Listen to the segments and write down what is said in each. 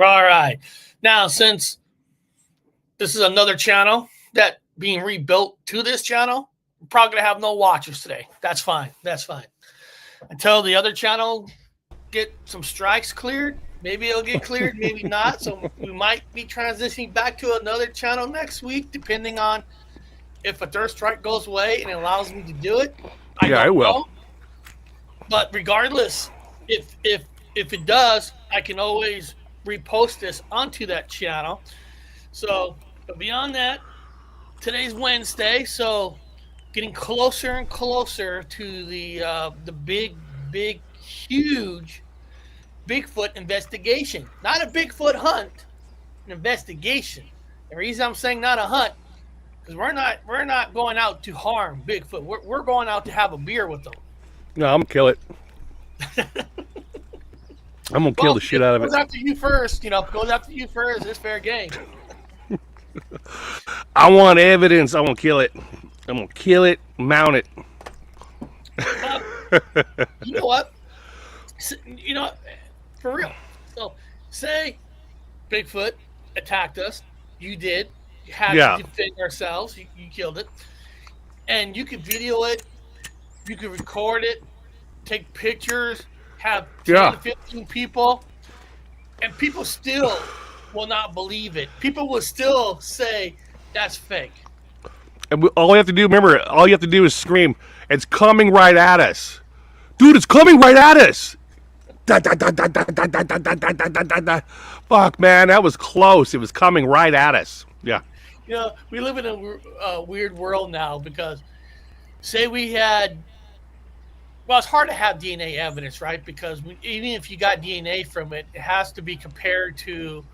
All right. Now, since this is another channel that being rebuilt to this channel, I'm probably gonna have no watchers today. That's fine. Until the other channel get some strikes cleared. Maybe it'll get cleared, maybe not. So we might be transitioning back to another channel next week, depending on if a third strike goes away and it allows me to do it. I will. Know. But regardless, if it does, I can always repost this onto that channel. So beyond that, today's Wednesday, so getting closer and closer to the big, huge Bigfoot investigation. Not a Bigfoot hunt, an investigation. The reason I'm saying not a hunt, because we're not going out to harm Bigfoot. We're going out to have a beer with them. No, I'm gonna kill it. I'm gonna kill the shit out of it. Goes after you first, goes after you first. It's fair game. I want evidence. I'm gonna kill it. I'm gonna kill it, mount it. You know what? For real. So, say Bigfoot attacked us. You did. You had to defend ourselves. You killed it. And you could video it. You could record it. Take pictures. Have 10 to 15 people. And people still will not believe it. People will still say that's fake. And all you have to do is scream, "It's coming right at us. Dude, it's coming right at us." Fuck, man, that was close. It was coming right at us. Yeah. We live in a weird world now because say we had, well, it's hard to have DNA evidence, right? Because even if you got DNA from it, it has to be compared to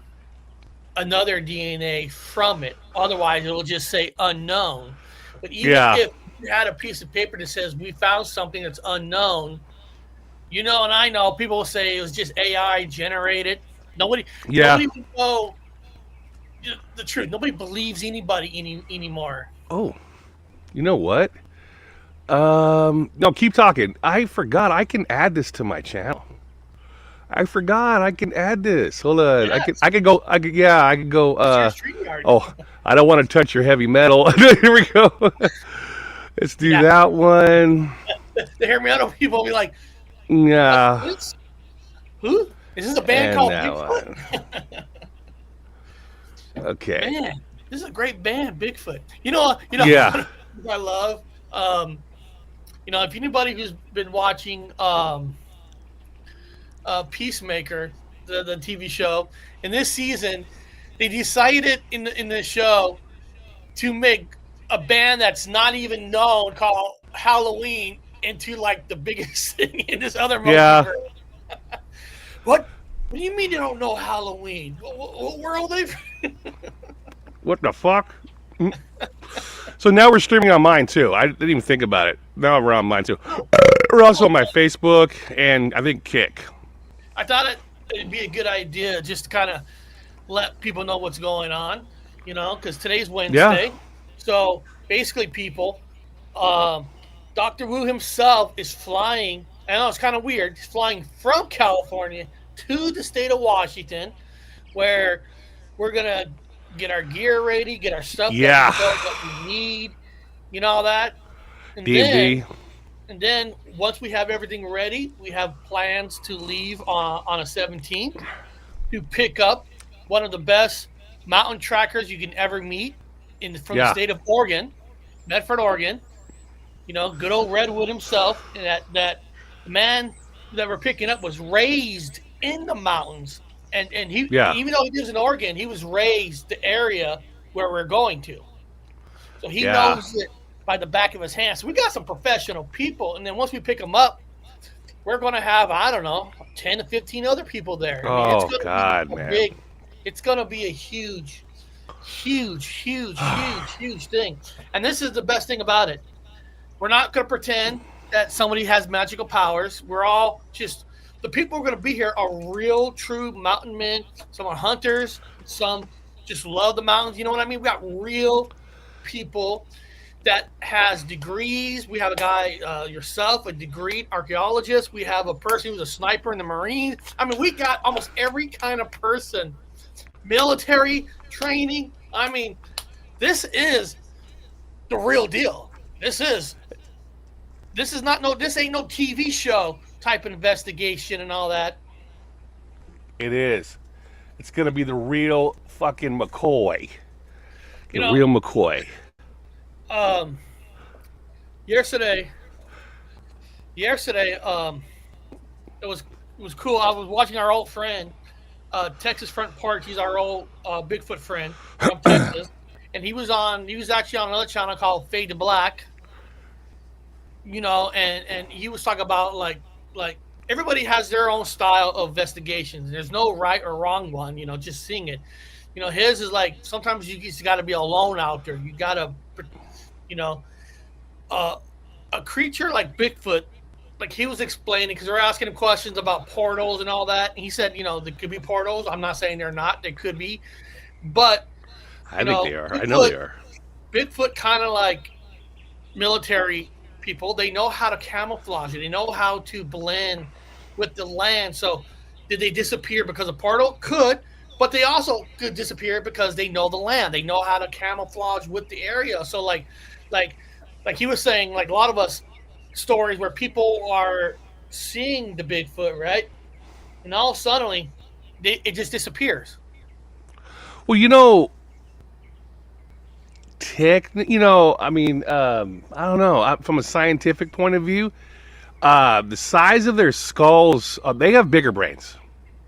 another DNA from it. Otherwise, it'll just say unknown. But even if you had a piece of paper that says we found something that's unknown, and I know people will say it was just AI generated. Nobody will know the truth. Nobody believes anybody anymore. Oh, you know what? No, keep talking. I forgot I can add this to my channel. I forgot I can add this. Hold on. Yes. I can go. I could go. Oh, I don't want to touch your heavy metal. Here we go. Let's do that one. The heavy metal people will be like, yeah. Who? Is this a band called Bigfoot? Okay. Man, this is a great band, Bigfoot. Yeah. I love. If anybody who's been watching Peacemaker, the TV show, in this season, they decided in the show to make a band that's not even known called Halloween into like the biggest thing in this other movie. Yeah. What do you mean you don't know Halloween? What world are they from? What the fuck? So now we're streaming on mine too. I didn't even think about it. Now we're on mine too. We're also on my Facebook and I think Kick. I thought it'd be a good idea just to kind of let people know what's going on, because today's Wednesday. Yeah. So basically, people, Dr. Wu himself is flying. I know it's kind of weird. He's flying from California to the state of Washington, where we're gonna get our gear ready, get our stuff that we need, all that. And then once we have everything ready, we have plans to leave on a 17th to pick up one of the best mountain trackers you can ever meet from the state of Oregon, Medford, Oregon. Good old Redwood himself. And that man that we're picking up was raised in the mountains. And he, even though he lives in Oregon, he was raised the area where we're going to. So he knows it by the back of his hand. So we got some professional people. And then once we pick them up, we're going to have, 10 to 15 other people there. It's going to be it's going to be a huge Huge thing. And this is the best thing about it. We're not going to pretend that somebody has magical powers. We're all just the people who are going to be here are real, true mountain men. Some are hunters. Some just love the mountains. You know what I mean? We got real people that has degrees. We have a guy, yourself, a degreed archaeologist. We have a person who's a sniper in the Marines. I mean, we got almost every kind of person. Military training. I mean, this is the real deal. This is not no. This ain't no TV show type of investigation and all that. It is. It's gonna be the real fucking McCoy. The You know, real McCoy. um, yesterday, yesterday, it was cool. I was watching our old friend, Texas Front Porch. He's our old Bigfoot friend from Texas, and he was on. He was actually on another channel called Fade to Black. And he was talking about like everybody has their own style of investigations. There's no right or wrong one. Just seeing it. His is like sometimes you just got to be alone out there. You got to, you know, a creature like Bigfoot. Like he was explaining because they're asking him questions about portals and all that. And he said, there could be portals. I'm not saying they're not. They could be, but I think they are. Bigfoot, I know they are. Bigfoot kind of like military people. They know how to camouflage it. They know how to blend with the land. So did they disappear because of portal? Could, but they also could disappear because they know the land. They know how to camouflage with the area. So like he was saying, like a lot of us stories where people are seeing the Bigfoot, right? And all suddenly it just disappears. Well, I mean, I don't know. From a scientific point of view, the size of their skulls, they have bigger brains.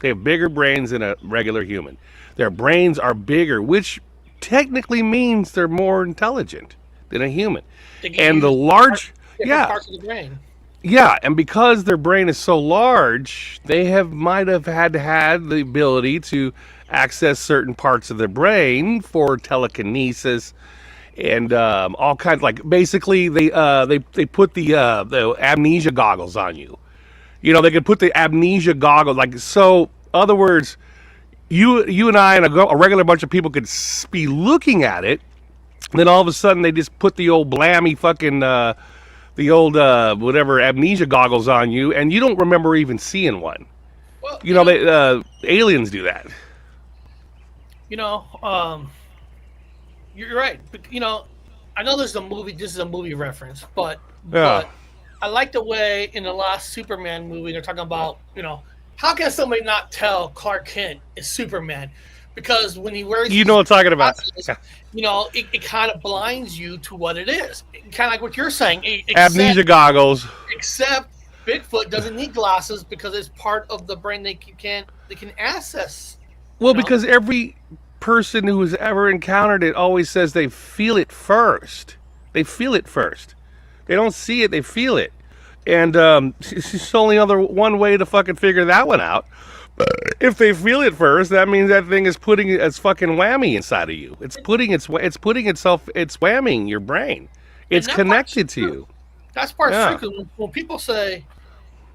They have bigger brains than a regular human. Their brains are bigger, which technically means they're more intelligent than a human. They can And the use large, different yeah, parts of the brain. yeah, and because their brain is so large, they might have had the ability to access certain parts of their brain for telekinesis and all kinds. Like basically, they put the amnesia goggles on you. They could put the amnesia goggles, like, so. Other words, you and I and a regular bunch of people could be looking at it. Then all of a sudden, they just put the old blammy fucking the old whatever amnesia goggles on you, and you don't remember even seeing one. Well, They aliens do that. you know, um, you're right. But, I know this is a movie reference, but Yeah. I like the way in the last Superman movie they're talking about, how can somebody not tell Clark Kent is Superman? Because when he wears You know what I'm talking about. glasses, Yeah. it kind of blinds you to what it is. Kind of like what you're saying. Amnesia goggles. Except Bigfoot doesn't need glasses because it's part of the brain they can access. Well, because every person who has ever encountered it always says they feel it first. They feel it first. They don't see it, they feel it. And it's only one way to fucking figure that one out. If they feel it first, that means that thing is putting its fucking whammy inside of you. It's putting it's whamming your brain. It's And that part's connected to true. you. That's part's Yeah. true. Because when people say,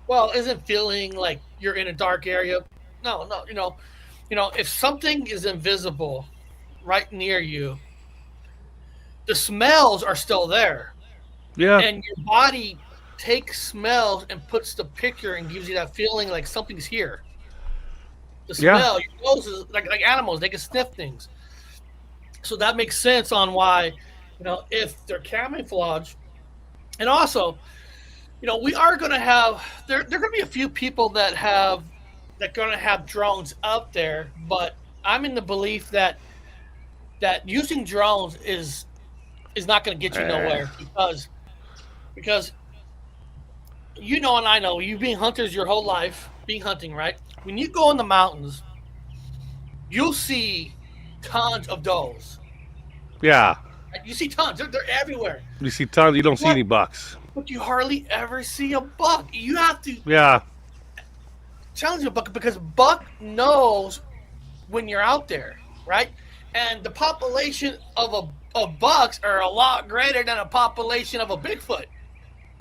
"Well, isn't feeling like you're in a dark area?" No. If something is invisible right near you, the smells are still there, Yeah. and your body takes smells and puts the picture and gives you that feeling like something's here. The Yeah. smell, your nose is like animals; they can sniff things. So that makes sense on why, if they're camouflage, and also, we are going to have there going to be a few people that going to have drones out there, but I'm in the belief that using drones is not going to get you nowhere because and I know you've been hunters your whole life, being hunting, right? When you go in the mountains, you'll see tons of does. Yeah. Right? You see tons; they're everywhere. You see tons. You don't see What? any bucks. But you hardly ever see a buck. You have to Yeah. challenge a buck because buck knows when you're out there, right? and the population of bucks are a lot greater than a population of a Bigfoot.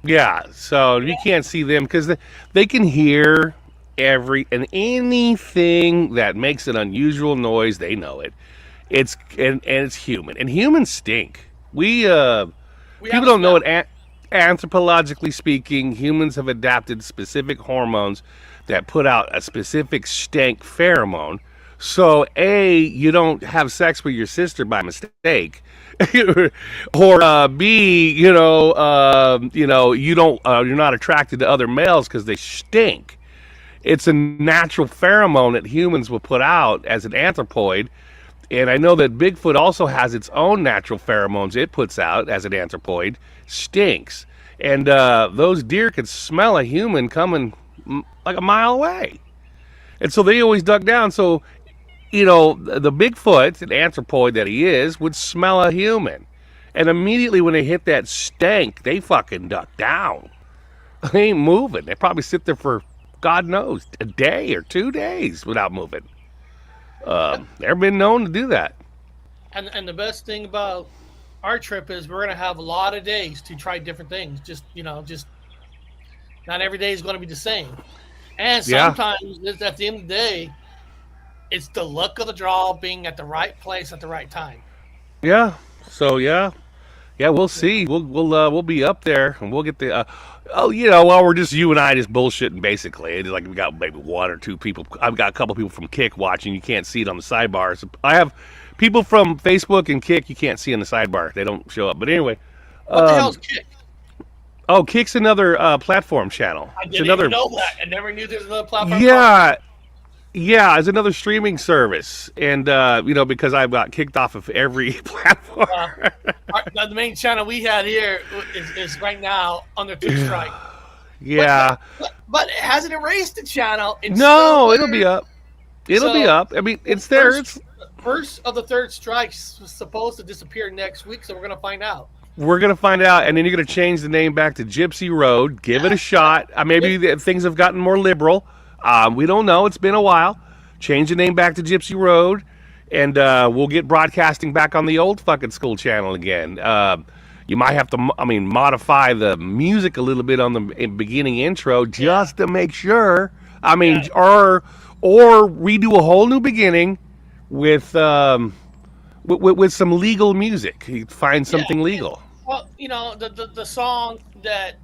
Yeah, so you can't see them because they can hear every and anything that makes an unusual noise. They know it. It's and it's human, and humans stink. We have People a don't know smell. it. Anthropologically speaking, humans have adapted specific hormones that put out a specific stank pheromone. So, A, you don't have sex with your sister by mistake, or B, you don't, you're not attracted to other males because they stink. It's a natural pheromone that humans will put out as an anthropoid, and I know that Bigfoot also has its own natural pheromones it puts out as an anthropoid, stinks. And those deer could smell a human coming like a mile away. And so they always duck down. So, the Bigfoot, an anthropoid that he is, would smell a human. And immediately when they hit that stank, they fucking duck down. They ain't moving. They probably sit there for, God knows, a day or 2 days without moving. They've been known to do that. And the best thing about our trip is we're gonna have a lot of days to try different things. Just not every day is going to be the same. And Yeah, sometimes at the end of the day, it's the luck of the draw being at the right place at the right time. yeah. So yeah, we'll see. We'll be up there and we'll get the. Well, we're just you and I just bullshitting basically. It's like we got maybe one or two people. I've got a couple people from Kick watching. You can't see it on the sidebar. So I have people from Facebook and Kick. You can't see on the sidebar. They don't show up. But anyway, What the hell's kick? oh, Kick's another platform channel. I It's didn't even another. know that. I never knew there was another platform called Yeah, Kick. yeah, it's another streaming service, and because I've got kicked off of every platform. Uh, the main channel we had here is right now under two strike. But, Yeah. but it hasn't erased the channel. It's still No, it'll be there. up. It'll be So up. I mean, the it's there. It's first of the third strikes was supposed to disappear next week, so we're gonna find out. We're gonna find out, and then you're gonna change the name back to Gypsy Road. Give it a shot. Maybe things have gotten more liberal. We don't know. It's been a while. Change the name back to Gypsy Road, and we'll get broadcasting back on the old fucking school channel again. You might have to, modify the music a little bit on the beginning intro Yeah, just to make sure. yeah, Or redo a whole new beginning with with some legal music. You find yeah. something legal. Well, the song that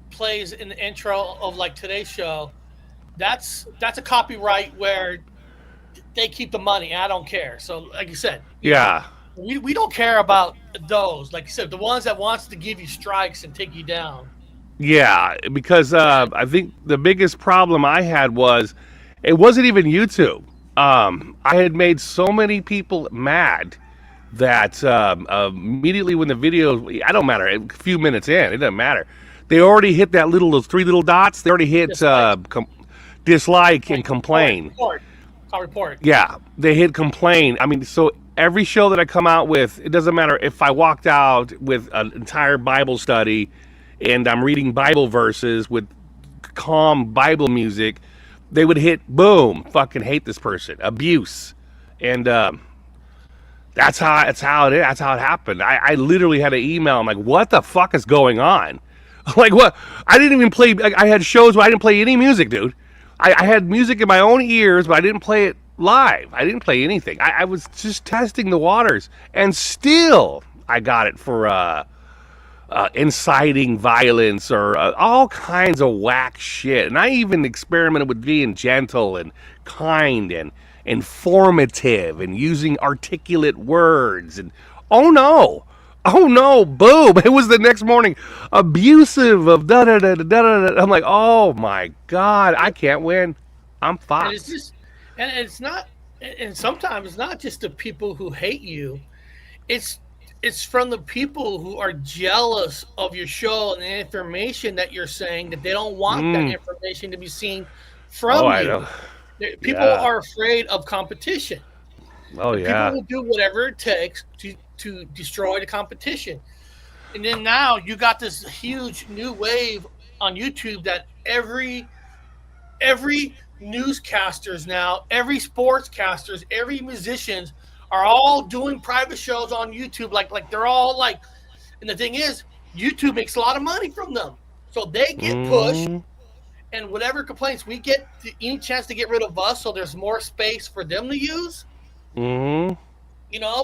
plays in the intro of like today's show, that's a copyright where they keep the money. I don't care. So, like you said, Yeah. we don't care about those. Like you said, the ones that wants to give you strikes and take you down. Yeah, because I think the biggest problem I had was it wasn't even YouTube. I had made so many people mad that immediately when the video, I don't matter, a few minutes in, it doesn't matter. They already hit those three little dots. They already hit Dislike, dislike and like report, complain. report, call report. Yeah, they hit complain. So every show that I come out with, it doesn't matter if I walked out with an entire Bible study and I'm reading Bible verses with calm Bible music, they would hit boom, fucking hate this person, abuse, and that's how it is. That's how it happened. I literally had an email. I'm like, what the fuck is going on? Like what? I didn't even play. I had shows where I didn't play any music, dude. I had music in my own ears, but I didn't play it live. I didn't play anything. I was just testing the waters, and still I got it for inciting violence or all kinds of whack shit. And I even experimented with being gentle and kind and informative and using articulate words. And oh no, boom! It was the next morning, abusive of da da da da da da. I'm like, oh my god, I can't win. I'm And it's fucked. just, and it's not, and sometimes it's not just the people who hate you. It's it's from the people who are jealous of your show and the information that you're saying that they don't want that Mm. information to be seen Oh, from I you. know. People Yeah. are afraid of competition, Oh and people yeah. will do whatever it takes to destroy the competition. And then now you got this huge new wave on YouTube that every newscasters now, every sportscasters, every musicians are all doing private shows on YouTube. Like they're all like, and the thing is, YouTube makes a lot of money from them, so they get pushed. Mm-hmm. And whatever complaints we get, any chance to get rid of us, so there's more space for them to use. Mm-hmm.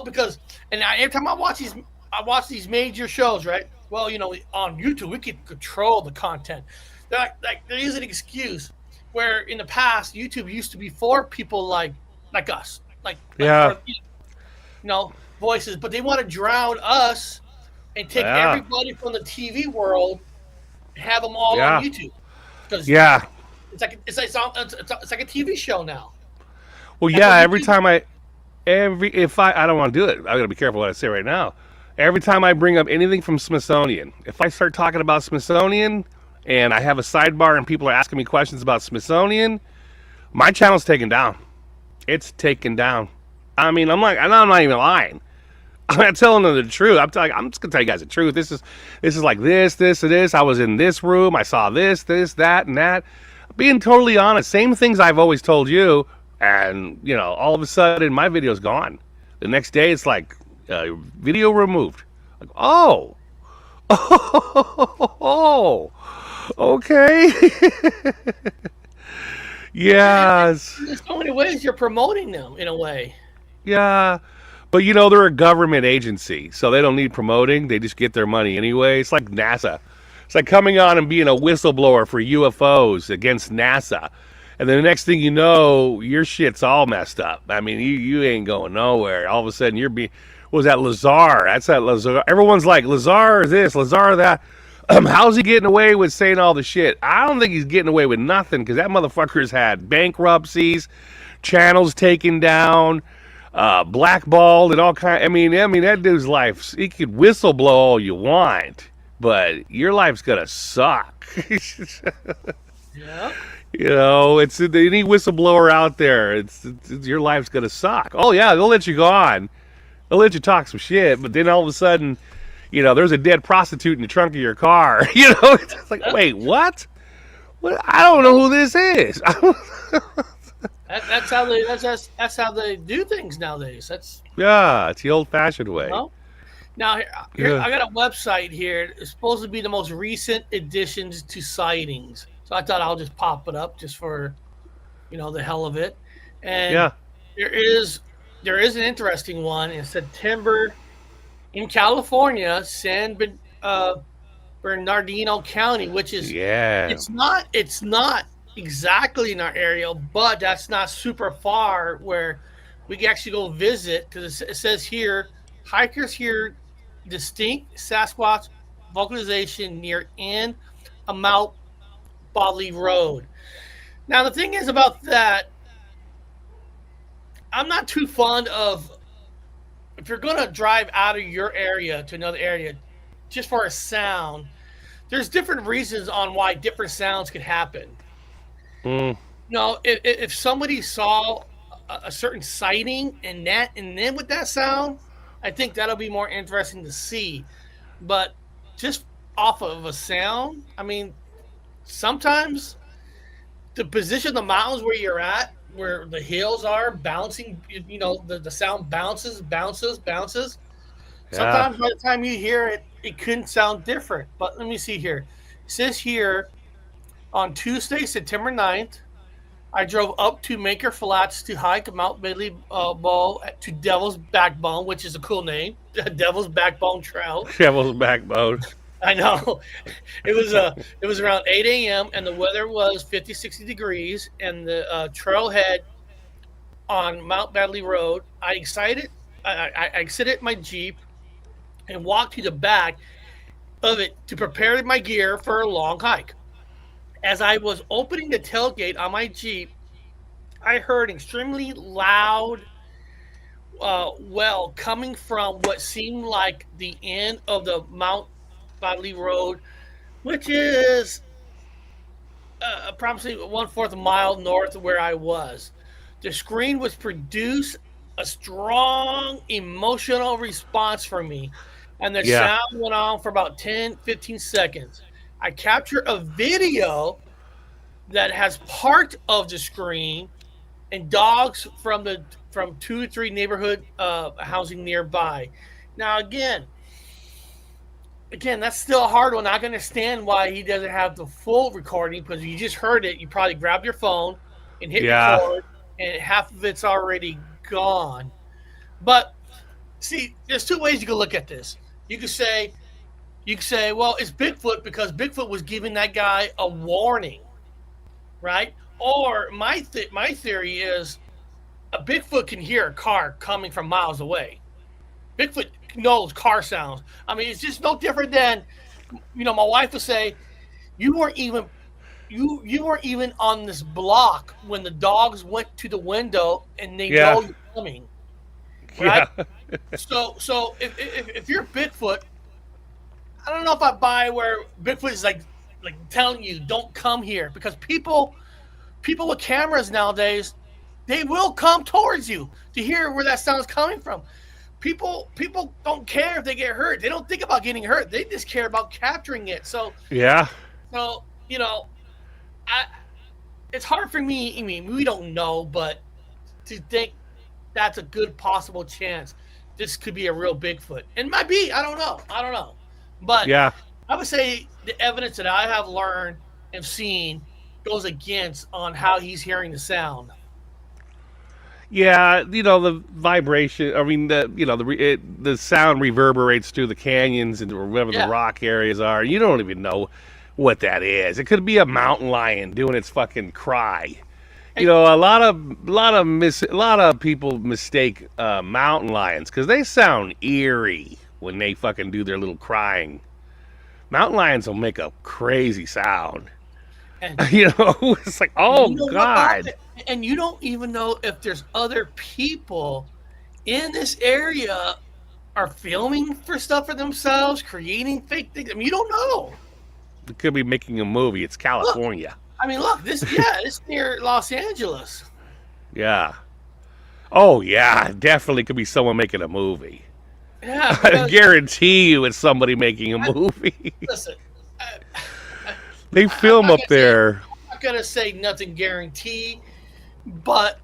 Because every time I watch these major shows, right? Well, on YouTube we can control the content. There is an excuse where in the past YouTube used to be for people like us, like Yeah. for voices, but they want to drown us and take Yeah. everybody from the TV world and have them all on Yeah. YouTube because Yeah. it's like a TV show now. Well, That's yeah. what Every YouTube. time if I don't want to do it, I gotta be careful what I say right now. Every time I bring up anything from Smithsonian, if I start talking about Smithsonian and I have a sidebar and people are asking me questions about Smithsonian, my channel's taken down. It's taken down. I mean, I'm not even lying. I'm not telling them the truth. I'm just gonna tell you guys the truth. This is like this. I was in this room. I saw this, that, and that. Being totally honest, same things I've always told you, and all of a sudden my video's gone. The next day it's like video removed. Like, oh, oh, okay, yes, There's so many ways you're promoting them in a way. yeah. But they're a government agency, so they don't need promoting. They just get their money anyway. It's like NASA. It's like coming on and being a whistleblower for UFOs against NASA. And then the next thing you know, your shit's all messed up. I mean, you ain't going nowhere. All of a sudden, what was that, Lazar? That's that Lazar. Everyone's like, Lazar this, Lazar that. How's he getting away with saying all the shit? I don't think he's getting away with nothing because that motherfucker's had bankruptcies, channels taken down, blackballed, and all kind. I mean, that dude's life. He could whistleblow all you want, but your life's gonna suck. Yeah. It's any whistleblower out there. It's your life's gonna suck. Oh yeah, they'll let you go on. They'll let you talk some shit, but then all of a sudden, there's a dead prostitute in the trunk of your car. It's like, wait, what? What? I don't know who this is. That's how they do things nowadays. That's Yeah, it's the old-fashioned way. well. Now Yeah. I got a website here. It's supposed to be the most recent additions to sightings. So I thought I'll just pop it up just for the hell of it. And Yeah. there is an interesting one in September in California, Bernardino County, which is Yeah. it's not exactly in our area, but that's not super far where we can actually go visit because it says here hikers hear distinct Sasquatch vocalization near end of Mount Bodley Road. Now the thing is about that, I'm not too fond of if you're gonna drive out of your area to another area just for a sound. There's different reasons on why different sounds could happen. Mm, If somebody saw a certain sighting and then with that sound, I think that'll be more interesting to see. But just off of a sound, I mean, sometimes the position of the mountains where you're at, where the hills are bouncing, the sound bounces. yeah. Sometimes by the time you hear it, it couldn't sound different. But let me see here. It says here on Tuesday, September 9th, I drove up to Maker Flats to hike Mount Bailey Bow to Devil's Backbone, which is a cool name, Devil's Backbone Trail. Devil's backbone. I know. It was around 8 a.m. and the weather was 50, 60 degrees, and the trailhead on Mount Badley Road. I exited my Jeep and walked to the back of it to prepare my gear for a long hike. As I was opening the tailgate on my Jeep, I heard extremely loud well coming from what seemed like the end of the Mount Bodley Road, which is approximately 1/4 mile north of where I was. The screen was produce a strong emotional response from me, and the Yeah. sound went on for about 10, 15 seconds. I captured a video that has part of the screen and dogs from the from 2 to 3 neighborhood housing nearby. Now again, that's still a hard one. I can understand why he doesn't have the full recording because you just heard it. You probably grabbed your phone and hit Yeah. record, and half of it's already gone. But see, there's two ways you can look at this. You could say well, it's Bigfoot because Bigfoot was giving that guy a warning, right? Or my theory is a Bigfoot can hear a car coming from miles away. Bigfoot knows car sounds. I mean, it's just no different than my wife would say, you weren't even you weren't even on this block when the dogs went to the window and they Yeah. know you're coming, right? Yeah. So if you're Bigfoot, I don't know if I buy where Bigfoot is like telling you don't come here because people with cameras nowadays, they will come towards you to hear where that sound is coming from. People don't care if they get hurt. They don't think about getting hurt. They just care about capturing it. Yeah. So I it's hard for me. I mean, we don't know, but to think that's a good possible chance this could be a real Bigfoot. It might be. I don't know. But Yeah. I would say the evidence that I have learned and seen goes against on how he's hearing the sound. Yeah, the vibration. I mean, the sound reverberates through the canyons and wherever the Yeah. rock areas are. You don't even know what that is. It could be a mountain lion doing its fucking cry. Hey, A lot of people mistake mountain lions because they sound eerie when they fucking do their little crying. Mountain lions will make a crazy sound. and It's like, oh you know what, god. Mark? And you don't even know if there's other people in this area are filming for stuff for themselves, creating fake things. I mean, you don't know. It could be making a movie. It's Look, California. look, it's near Los Angeles. Yeah. Oh yeah, definitely could be someone making a movie. Yeah, I because guarantee you, it's somebody making a I, movie. listen, I, They I'm film not up gonna say there. I'm not gonna say nothing guaranteed, but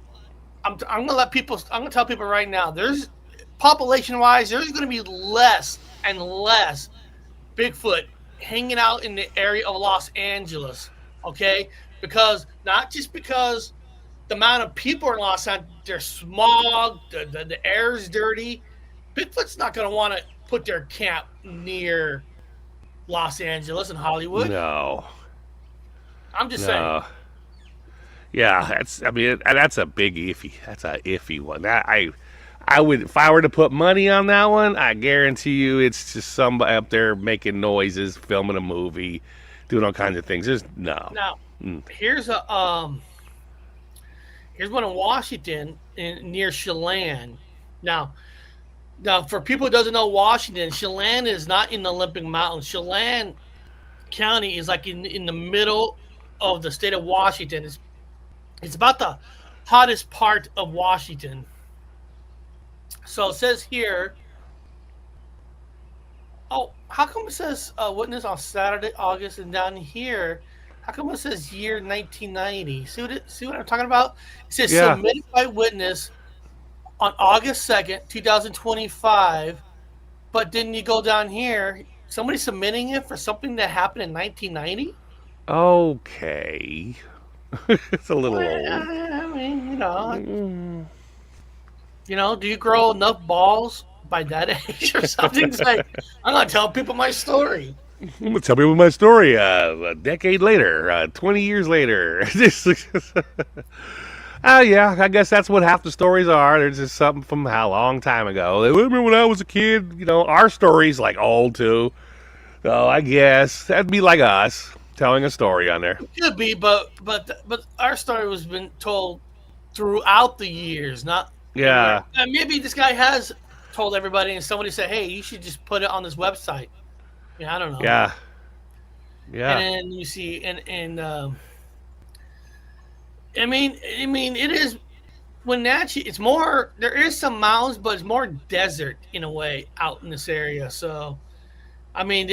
I'm gonna let people. I'm gonna tell people right now. There's population wise, there's gonna be less and less Bigfoot hanging out in the area of Los Angeles. Okay, because not just because the amount of people in Los Angeles, there's smog, the air is dirty. Bigfoot's not gonna want to put their camp near Los Angeles and Hollywood. No, I'm just saying. no. Yeah, I mean, that's a big iffy. That's a iffy one. I would, if I were to put money on that one, I guarantee you, it's just somebody up there making noises, filming a movie, doing all kinds of things. Just no. Now, Mm. here's here's one in Washington near Chelan. Now, for people who doesn't know Washington, Chelan is not in the Olympic Mountains. Chelan County is like in the middle of the state of Washington. It's about the hottest part of Washington. So it says here. Oh, how come it says witness on Saturday, August, and down here, how come it says year 1990? See what I'm talking about? It says Yeah. submitted by witness on August 2nd, 2025. But then you go down here, somebody submitting it for something that happened in 1990? Okay. It's a little Well, old. I mean, Mm. do you grow enough balls by that age or something? It's like, I'm gonna tell people my story. I'm gonna tell people my story. A decade later, 20 years later. Oh yeah, I guess that's what half the stories are. They're just something from how long time ago. They remember when I was a kid. Our story's like old too. So I guess that'd be like us telling a story on there. Could be, but our story was been told throughout the years, not Yeah, maybe this guy has told everybody, and somebody said, "Hey, you should just put it on this website." Yeah, I don't know. yeah, yeah, And then you see, I mean, it is Wenatchee. It's more. There is some mountains, but it's more desert in a way out in this area. So, I mean,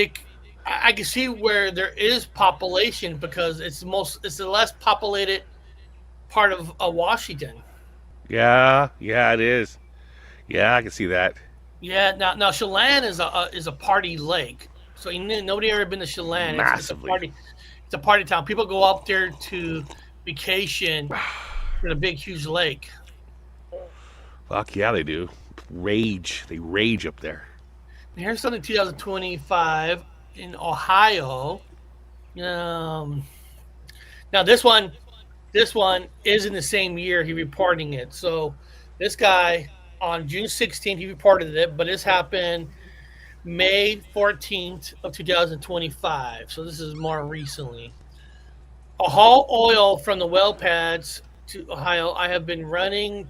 I can see where there is population because it's the less populated part of Washington. Yeah, yeah, it is. Yeah, I can see that. Yeah. Now Chelan is a party lake. So nobody ever been to Chelan. It's a Massively. party. It's a party town. People go up there to vacation to the big huge lake. Fuck yeah, they do. Rage. They rage up there. And here's something 2025 in Ohio. Um, Now this one is in the same year he reporting it. So this guy on June 16th he reported it, but this happened May 14th of 2025. So this is more recently. A haul oil from the well pads to Ohio. I have been running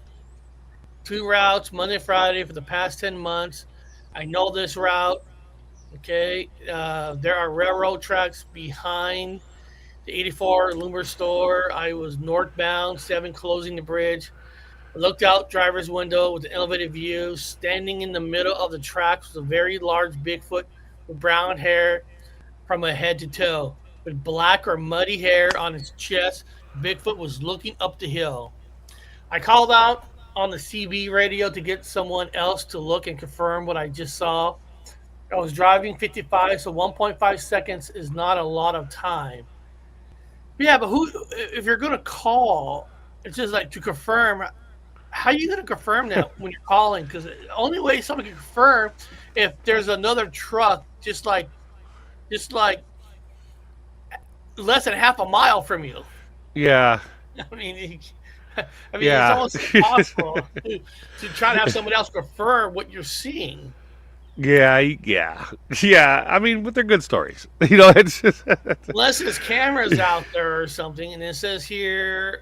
two routes Monday, Friday for the past 10 months. I know this route. Okay. There are railroad tracks behind the 84 Lumber store. I was northbound, 7 closing the bridge. I looked out driver's window with an elevated view. Standing in the middle of the tracks was a very large Bigfoot with brown hair from head to toe, with black or muddy hair on its chest. Bigfoot was looking up the hill. I called out on the CB radio to get someone else to look and confirm what I just saw. I was driving 55, so 1.5 seconds is not a lot of time. Yeah, but who? If you're gonna call, it's just like to confirm. How are you gonna confirm that when you're calling? Because the only way someone can confirm if there's another truck just like less than half a mile from you. Yeah. I mean, it's Yeah. almost impossible to try to have someone else confirm what you're seeing. Yeah, yeah. Yeah. I mean, but they're good stories. You know, it's just Unless there's cameras out there or something, and it says here.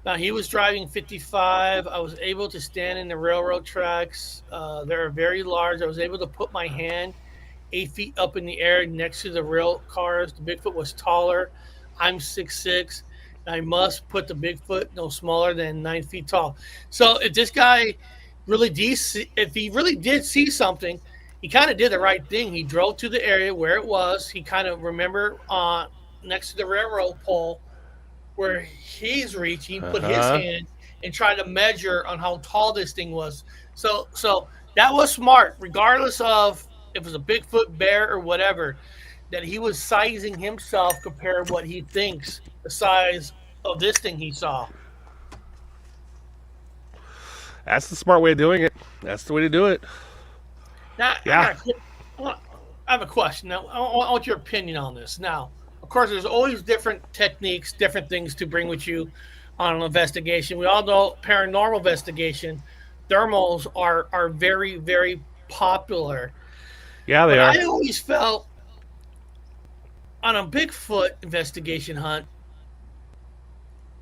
Now he was driving 55. I was able to stand in the railroad tracks. They're very large. I was able to put my hand 8 feet up in the air next to the rail cars. The Bigfoot was taller. I'm 6'6". I must put the Bigfoot no smaller than 9 feet tall. So if this guy if he really did see something, he kind of did the right thing. He drove to the area where it was. He kind of remember next to the railroad pole where he's reaching, uh put his huh. hand and try to measure on how tall this thing was. So that was smart, regardless of if it was a Bigfoot, bear, or whatever, that he was sizing himself compared to what he thinks the size of this thing he saw. That's the smart way of doing it. That's the way to do it. Now Yeah. I have a question. Now I want your opinion on this. Now, of course, there's always different techniques, different things to bring with you on an investigation. We all know paranormal investigation, thermals are very very popular. Yeah, they But are. I always felt on a Bigfoot investigation hunt,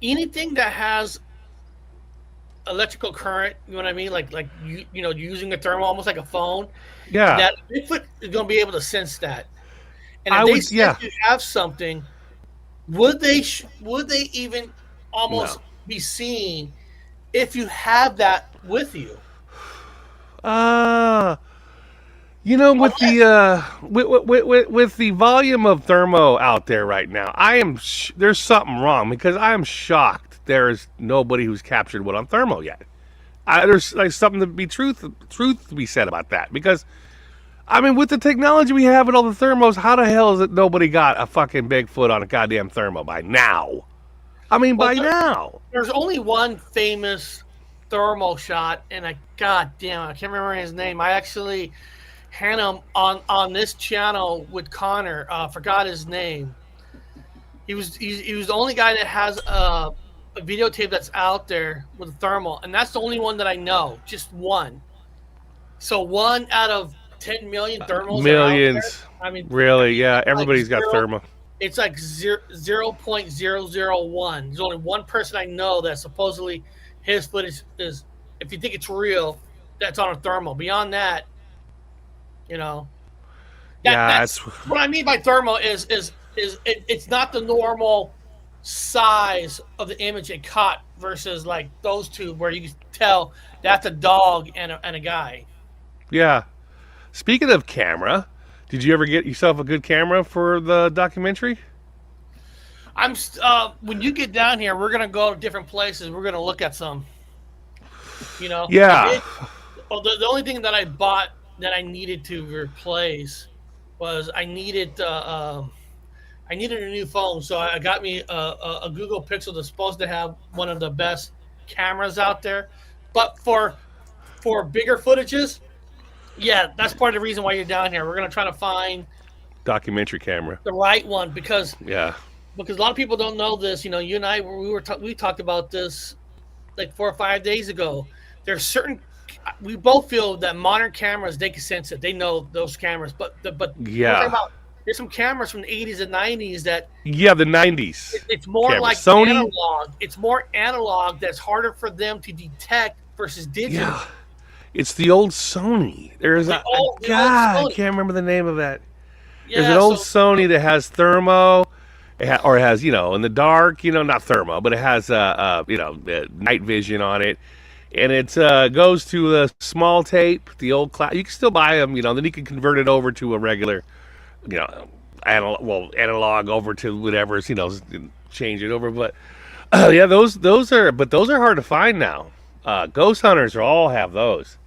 anything that has electrical current, you know what I mean, like using a thermal almost like a phone, Yeah. that Bigfoot is going to be able to sense that. And if I they would. sense Yeah. you have something, would they even No. almost be seen if you have that with you? Uh with Unless the with the volume of thermo out there right now, there's something wrong because I am shocked there is nobody who's captured one on thermo yet. There's like something to be truth to be said about that because I mean with the technology we have and all the thermos, how the hell is it nobody got a fucking Bigfoot on a goddamn thermo by now? I mean well, by now. there's only one famous thermal shot, and god damn, I can't remember his name. I actually had him on this channel with Connor. Forgot his name. He was the only guy that has a videotape that's out there with a thermal, and that's the only one that I know. Just one. So one out of 10 million thermals that are out there. Millions. I mean, Really? Yeah, like everybody's got zero. thermo. It's like 0.001. There's only one person I know that supposedly his footage is, if you think it's real, that's on a thermal. Beyond that, you know, Yeah, that's what I mean by thermal it's not the normal size of the image it caught versus like those two where you can tell that's a dog and a guy. yeah. Speaking of camera, did you ever get yourself a good camera for the documentary? When you get down here, we're gonna go to different places. We're gonna look at some. I Yeah, did. Well, the only thing that I bought that I needed to replace was I needed a new phone, so I got me a Google Pixel that's supposed to have one of the best cameras out there. But for bigger footages, yeah, that's part of the reason why you're down here. We're gonna try to find documentary camera. the right one Yeah, because a lot of people don't know this. You and I we talked about this like 4 or 5 days ago. There's certain we both feel that modern cameras they can sense it. They know those cameras, but we're talking yeah, about there's some cameras from the 80s and 90s that yeah. The '90s it's more camera, like Sony. analog. It's more analog that's harder for them to detect versus Yeah, digital. it's the old Sony. There's a The old God, I Sony. can't remember the name of that. There's an Yeah, old so Sony that has thermo, or it has in the dark, not thermo, but it has night vision on it, and it goes to a small tape, the old class. You can still buy them, then you can convert it over to a regular, you know, analog over to whatever, change it over. But yeah, those are hard to find now. Ghost hunters all have those.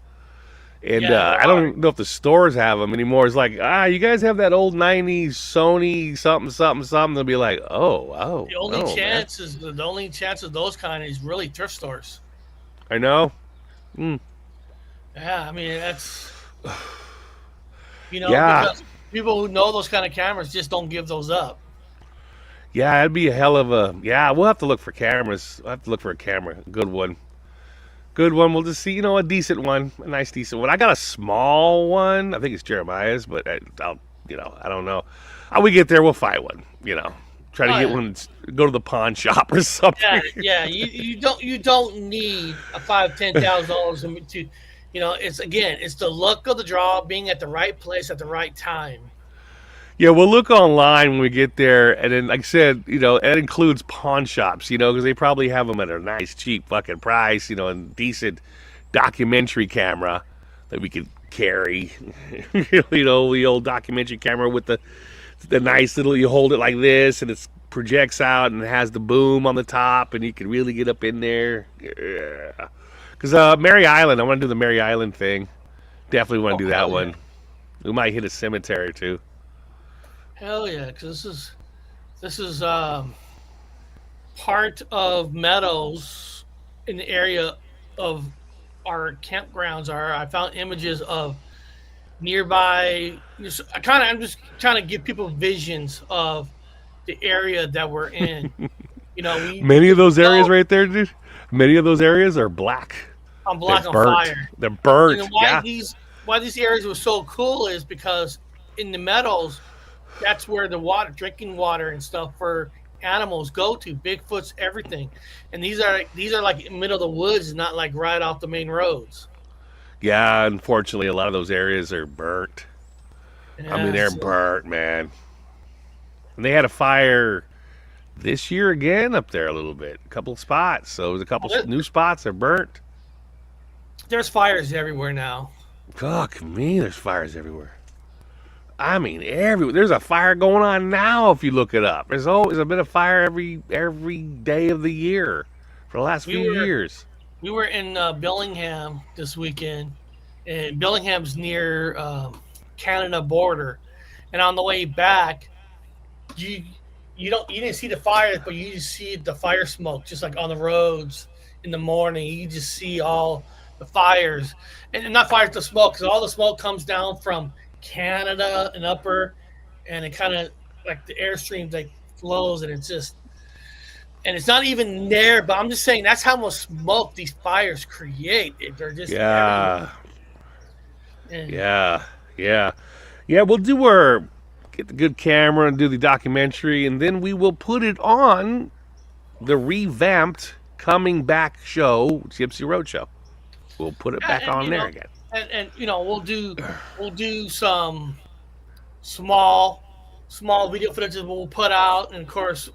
And yeah, they're I hard. don't know if the stores have them anymore. It's like, you guys have that old '90s Sony something something something. They'll be like, The only oh, man. chance is the only chance of those kind is really thrift stores. I know. Mm, Yeah, I mean that's yeah, because people who know those kind of cameras just don't give those up. yeah. That'd be a hell of a. Yeah, we'll have to look for cameras. We'll have to look for a camera, a good one. Good one. We'll just see, a decent one, a nice decent one. I got a small one. I think it's Jeremiah's, but I don't know. How we get there, we'll find one. Try to Oh get yeah, one. Go to the pawn shop or something. yeah. You don't need a $5,000 10,000 to it's the look of the draw, being at the right place at the right time. Yeah, we'll look online when we get there, and then, like I said, that includes pawn shops, because they probably have them at a nice, cheap fucking price, and decent documentary camera that we could carry. The old documentary camera with the nice little, you hold it like this, and it projects out and it has the boom on the top, and you can really get up in there. Yeah. Because Mary Island, I want to do the Mary Island thing. Definitely want Oh to do that hell yeah, one. We might hit a cemetery too. hell yeah! Because this is part of meadows in the area of our campgrounds. I found images of nearby. I'm just trying to give people visions of the area that we're in. Many of Because those areas right there, dude. Many of those areas are black. I'm They're black on burnt. fire. They're And then burnt. Yeah. why these areas were so cool is because in the meadows, that's where the water, drinking water and stuff for animals go to. Bigfoots, everything, and these are like in the middle of the woods, not like right off the main roads. Yeah. Unfortunately, a lot of those areas are burnt. I mean, Yeah, they're so, burnt, man. And they had a fire this year again up there a little bit. A couple of spots. So there's a couple there- new spots that are burnt. there's fires everywhere now. Fuck me, there's fires everywhere. I mean, everywhere. There's a fire going on now. If you look it up, there's always a bit of fire every day of the year for the last We few were years. we were in Bellingham this weekend, and Bellingham's near Canada border, and on the way back, you you didn't see the fires, but you just see the fire smoke, just like on the roads in the morning. You just see all the fires, and not fires, the smoke, because all the smoke comes down from Canada and upper, and it kind of like the airstream like flows, and it's not even there. But I'm just saying that's how much smoke these fires create. They're just everywhere, Yeah, and yeah, yeah, yeah. We'll do our get the good camera and do the documentary, and then we will put it on the revamped coming back show, Gypsy Road Show. We'll put it yeah, back on there again. and we'll do some small video footage that we'll put out, and of course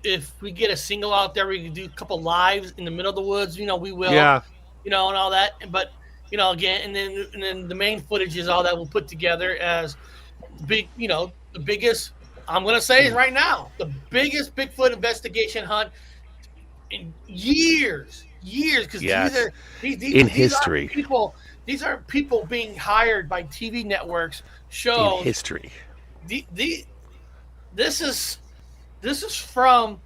if we get a single out there, we can do a couple lives in the middle of the woods. We will, Yeah, and all that. But again, and then the main footage is all that we'll put together as big, the biggest I'm going to say it right now. The biggest Bigfoot investigation hunt in years, because Yes. In these aren't history. people. These aren't people being hired by TV networks, In shows. history. The this is from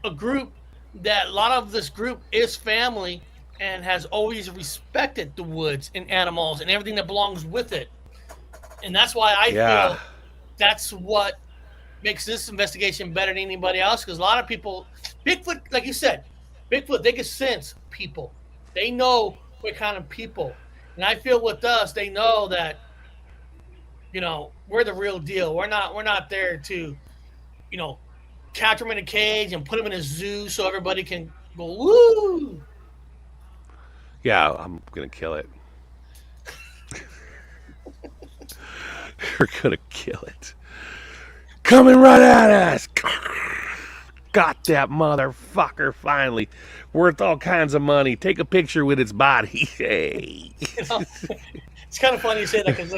a group that a lot of this group is family and has always respected the woods and animals and everything that belongs with it. And that's why I Yeah. feel that's what makes this investigation better than anybody else. Because a lot of people, Bigfoot, like you said, Bigfoot, they can sense people. They know what kind of people. And I feel with us, they know that, we're the real deal. We're not there to, you know, capture them in a cage and put them in a zoo so everybody can go woo. Yeah, I'm gonna kill it. We're gonna kill it. Coming right at us. Got that motherfucker finally. Worth all kinds of money. Take a picture with its body. Hey. It's kind of funny you say that because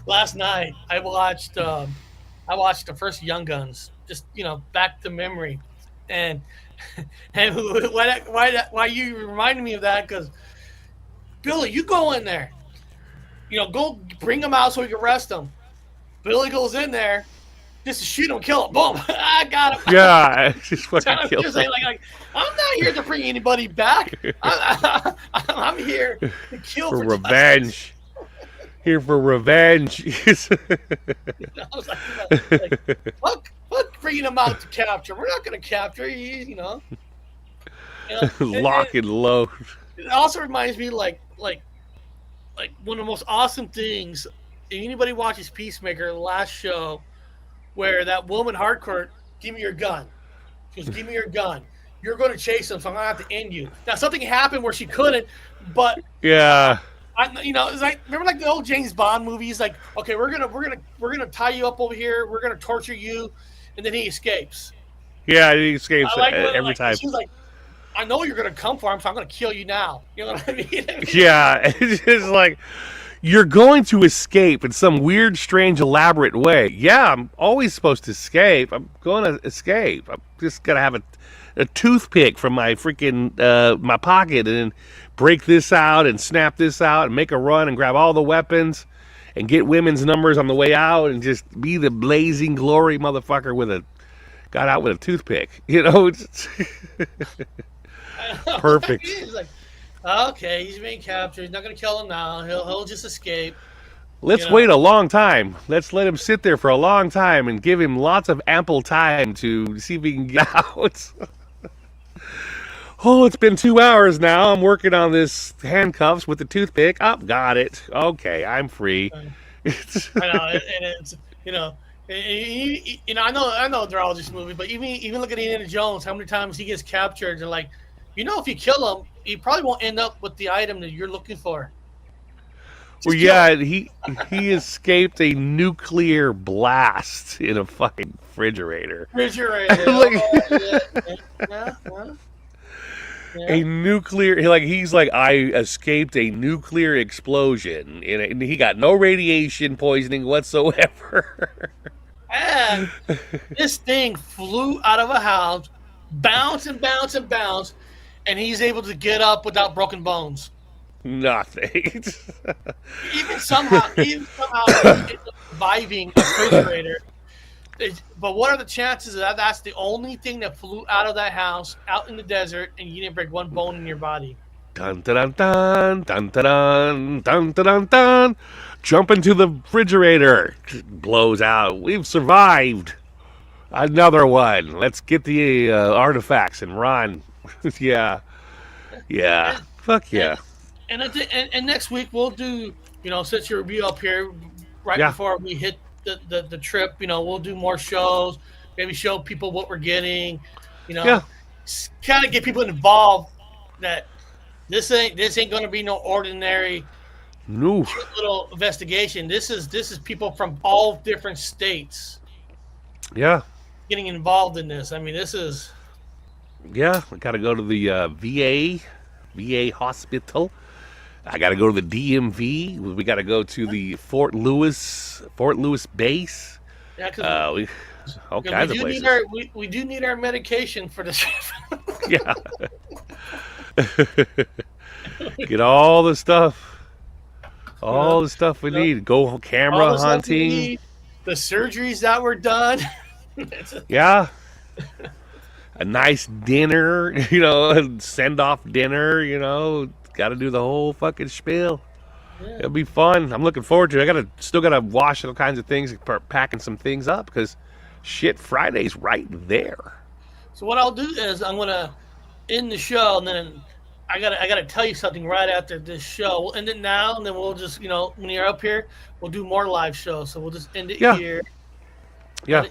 last night I watched the first Young Guns, just back to memory, and and why you reminded me of that because Billy, you go in there, go bring them out so we can arrest them. Billy goes in there just to shoot him, kill him, boom, I got him. Yeah, just fucking I'm kill just him. saying, like, I'm not here to bring anybody back. I'm here to kill For for revenge. Here for revenge. I was like, fuck bringing him out to capture. We're not going to capture you, Lock and load. It also reminds me, like one of the most awesome things. If anybody watches Peacemaker, the last show, where that woman hardcore, give me your gun. She goes, give me your gun. You're going to chase him, so I'm going to have to end you. Now something happened where she couldn't, but Yeah. it's like, remember like the old James Bond movies, like, okay, we're gonna tie you up over here, we're gonna torture you, and then he escapes. Yeah, he escapes I like every time. she's like, I know you're gonna come for him, so I'm gonna kill you now. You know what I mean? Yeah, it's just like you're going to escape in some weird, strange, elaborate way. Yeah, I'm always supposed to escape. I'm going to escape. I'm just gonna have a toothpick from my freaking my pocket and then break this out and snap this out and make a run and grab all the weapons and get women's numbers on the way out and just be the blazing glory motherfucker got out with a toothpick. It's perfect. He's like, okay, he's being captured. He's not gonna kill him now. He'll just escape. Let's wait a long time. Let's let him sit there for a long time and give him lots of ample time to see if he can get out. Oh, it's been 2 hours now. I'm working on this handcuffs with the toothpick. Oh, got it. Okay, I'm free. I know, and it's I know they're all just movies, but even look at Indiana Jones. How many times he gets captured? And like, if you kill him, he probably won't end up with the item that you're looking for. Well, yeah, he escaped a nuclear blast in a fucking refrigerator. Yeah. A nuclear, he's like, I escaped a nuclear explosion, and he got no radiation poisoning whatsoever. And this thing flew out of a house, bounce and bounce and bounce, and he's able to get up without broken bones. Nothing. Even somehow he's surviving a refrigerator. But what are the chances that that's the only thing that flew out of that house, out in the desert, and you didn't break one bone in your body? Dun dun dun dun dun dun dun dun dun. Jump into the refrigerator. Blows out. We've survived. Another one. Let's get the artifacts and run. Yeah. Fuck yeah. And next week we'll do, since your review up here, before we hit the trip, we'll do more shows, maybe show people what we're getting, kind of get people involved that this ain't going to be no ordinary little investigation. This is people from all different states. Yeah. Getting involved in this. I mean, this is. Yeah, we got to go to the VA hospital. I got to go to the DMV. We got to go to the Fort Lewis base. Yeah, because all we kinds of do need places. we do need our medication for this. Yeah. Get all the stuff. You know, All the stuff we you know, need. Go all camera the stuff we hunting. need, the surgeries that were done. Yeah. A nice dinner, send off dinner, got to do the whole fucking spiel. Yeah. It'll be fun. I'm looking forward to it. Still gotta wash all kinds of things, packing some things up because shit, Friday's right there. So what I'll do is I'm gonna end the show, and then I gotta tell you something right after this show. We'll end it now, and then we'll just when you're up here, we'll do more live shows. So we'll just end it Yeah, here. yeah.